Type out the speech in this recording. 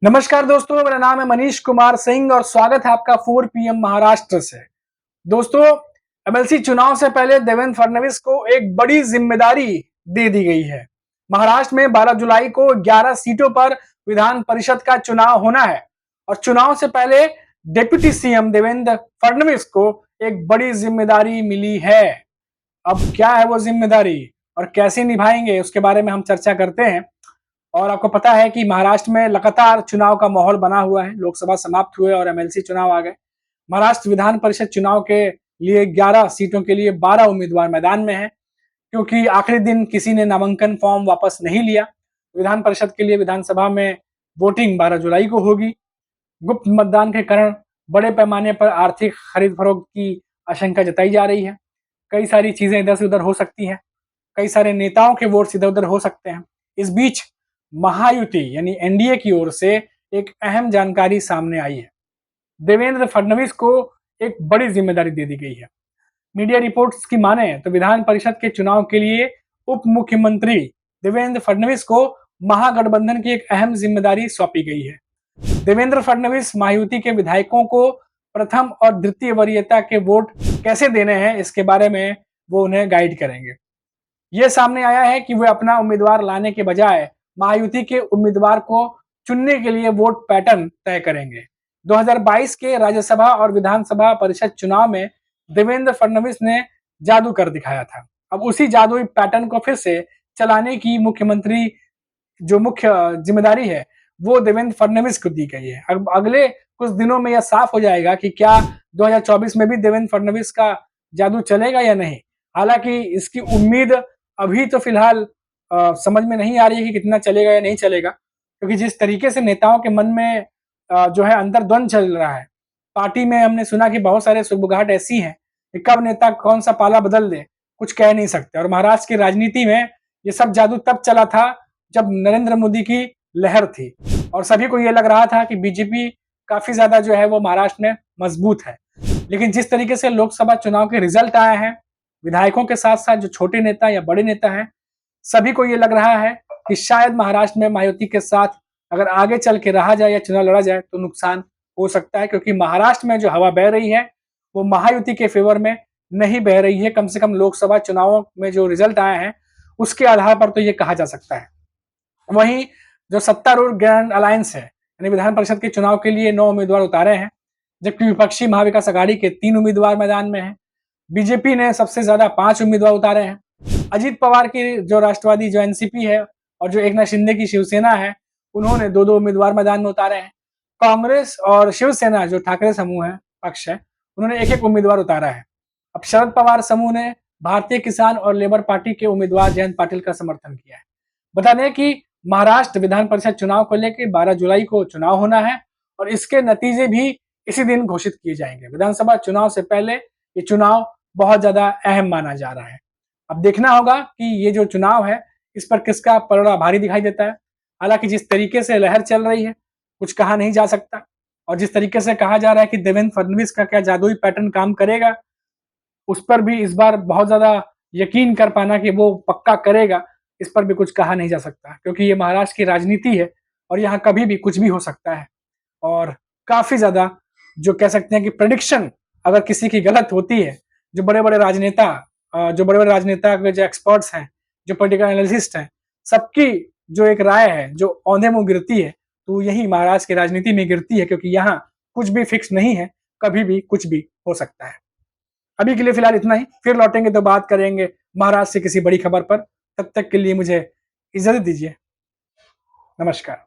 नमस्कार दोस्तों, मेरा नाम है मनीष कुमार सिंह और स्वागत है आपका 4 पीएम महाराष्ट्र से। दोस्तों, एमएलसी चुनाव से पहले देवेंद्र फडणवीस को एक बड़ी जिम्मेदारी दे दी गई है। महाराष्ट्र में 12 जुलाई को 11 सीटों पर विधान परिषद का चुनाव होना है और चुनाव से पहले डिप्टी सीएम देवेंद्र फडणवीस को एक बड़ी जिम्मेदारी मिली है। अब क्या है वो जिम्मेदारी और कैसे निभाएंगे, उसके बारे में हम चर्चा करते हैं। और आपको पता है कि महाराष्ट्र में लगातार चुनाव का माहौल बना हुआ है। लोकसभा समाप्त हुए और एमएलसी चुनाव आ गए। महाराष्ट्र विधान परिषद चुनाव के लिए 11 सीटों के लिए 12 उम्मीदवार मैदान में हैं, क्योंकि आखिरी दिन किसी ने नामांकन फॉर्म वापस नहीं लिया। विधान परिषद के लिए विधानसभा में वोटिंग 12 जुलाई को होगी। गुप्त मतदान के कारण बड़े पैमाने पर आर्थिक खरीद फरोख्त की आशंका जताई जा रही है। कई सारी चीजें इधर से उधर हो सकती हैं। कई सारे नेताओं के वोट इधर उधर हो सकते हैं। इस बीच महायुति यानी एनडीए की ओर से एक अहम जानकारी सामने आई है। देवेंद्र फडणवीस को एक बड़ी जिम्मेदारी दे दी गई है। मीडिया रिपोर्ट्स की माने तो विधान परिषद के चुनाव के लिए उप मुख्यमंत्री देवेंद्र फडणवीस को महागठबंधन की एक अहम जिम्मेदारी सौंपी गई है। देवेंद्र फडणवीस महायुति के विधायकों को प्रथम और द्वितीय वरीयता के वोट कैसे देने हैं, इसके बारे में वो उन्हें गाइड करेंगे। ये सामने आया है कि वे अपना उम्मीदवार लाने के बजाय महायुति के उम्मीदवार को चुनने के लिए वोट पैटर्न तय करेंगे। 2022 के राज्यसभा और विधानसभा परिषद चुनाव में देवेंद्र फडणवीस ने जादू कर दिखाया था। अब उसी जादुई पैटर्न को फिर से चलाने की मुख्यमंत्री जो मुख्य जिम्मेदारी है वो देवेंद्र फडणवीस को दी गई है। अब अगले कुछ दिनों में यह साफ हो जाएगा कि क्या 2024 में भी देवेंद्र फडणवीस का जादू चलेगा या नहीं। हालांकि इसकी उम्मीद अभी तो फिलहाल समझ में नहीं आ रही है कि कितना चलेगा या नहीं चलेगा, क्योंकि जिस तरीके से नेताओं के मन में जो है अंतर्द्वंद चल रहा है। पार्टी में हमने सुना कि बहुत सारे सुगबुगाहट ऐसी हैं कि कब नेता कौन सा पाला बदल दे कुछ कह नहीं सकते। और महाराष्ट्र की राजनीति में ये सब जादू तब चला था जब नरेंद्र मोदी की लहर थी और सभी को ये लग रहा था कि बीजेपी काफी ज्यादा जो है वो महाराष्ट्र में मजबूत है। लेकिन जिस तरीके से लोकसभा चुनाव के रिजल्ट आए हैं, विधायकों के साथ साथ जो छोटे नेता या बड़े नेता हैं, सभी को ये लग रहा है कि शायद महाराष्ट्र में महायुति के साथ अगर आगे चल के रहा जाए या चुनाव लड़ा जाए तो नुकसान हो सकता है, क्योंकि महाराष्ट्र में जो हवा बह रही है वो महायुति के फेवर में नहीं बह रही है। कम से कम लोकसभा चुनावों में जो रिजल्ट आए हैं उसके आधार पर तो ये कहा जा सकता है। वहीं जो सत्तारूढ़ ग्रैंड अलायंस है यानी विधान परिषद के चुनाव के लिए 9 उम्मीदवार उतारे हैं, जबकि विपक्षी महाविकास अघाड़ी के 3 उम्मीदवार मैदान में हैं। बीजेपी ने सबसे ज्यादा 5 उम्मीदवार उतारे हैं। अजीत पवार की जो राष्ट्रवादी जो एनसीपी है और जो एकनाथ शिंदे की शिवसेना है, उन्होंने 2-2 उम्मीदवार मैदान में उतारे हैं। कांग्रेस और शिवसेना जो ठाकरे समूह है पक्ष है, उन्होंने एक-एक उम्मीदवार उतारा है। अब शरद पवार समूह ने भारतीय किसान और लेबर पार्टी के उम्मीदवार जयंत पाटिल का समर्थन किया है। बता दें कि महाराष्ट्र विधान परिषद चुनाव को लेकर 12 जुलाई को चुनाव होना है और इसके नतीजे भी इसी दिन घोषित किए जाएंगे। विधानसभा चुनाव से पहले ये चुनाव बहुत ज्यादा अहम माना जा रहा है। अब देखना होगा कि ये जो चुनाव है इस पर किसका पलड़ा भारी दिखाई देता है। हालांकि जिस तरीके से लहर चल रही है कुछ कहा नहीं जा सकता, और जिस तरीके से कहा जा रहा है कि देवेंद्र फडणवीस का क्या जादुई पैटर्न काम करेगा, उस पर भी इस बार बहुत ज्यादा यकीन कर पाना कि वो पक्का करेगा, इस पर भी कुछ कहा नहीं जा सकता, क्योंकि ये महाराष्ट्र की राजनीति है और यहाँ कभी भी कुछ भी हो सकता है। और काफी ज्यादा जो कह सकते हैं कि प्रेडिक्शन अगर किसी की गलत होती है, जो बड़े बड़े राजनेता के जो एक्सपर्ट्स हैं, जो पॉलिटिकल एनालिस्ट हैं, सबकी जो एक राय है जो औंधे मुंह गिरती है, तो यही महाराष्ट्र की राजनीति में गिरती है, क्योंकि यहाँ कुछ भी फिक्स नहीं है, कभी भी कुछ भी हो सकता है। अभी के लिए फिलहाल इतना ही, फिर लौटेंगे तो बात करेंगे महाराष्ट्र से किसी बड़ी खबर पर। तब तक के लिए मुझे इजाजत दीजिए। नमस्कार।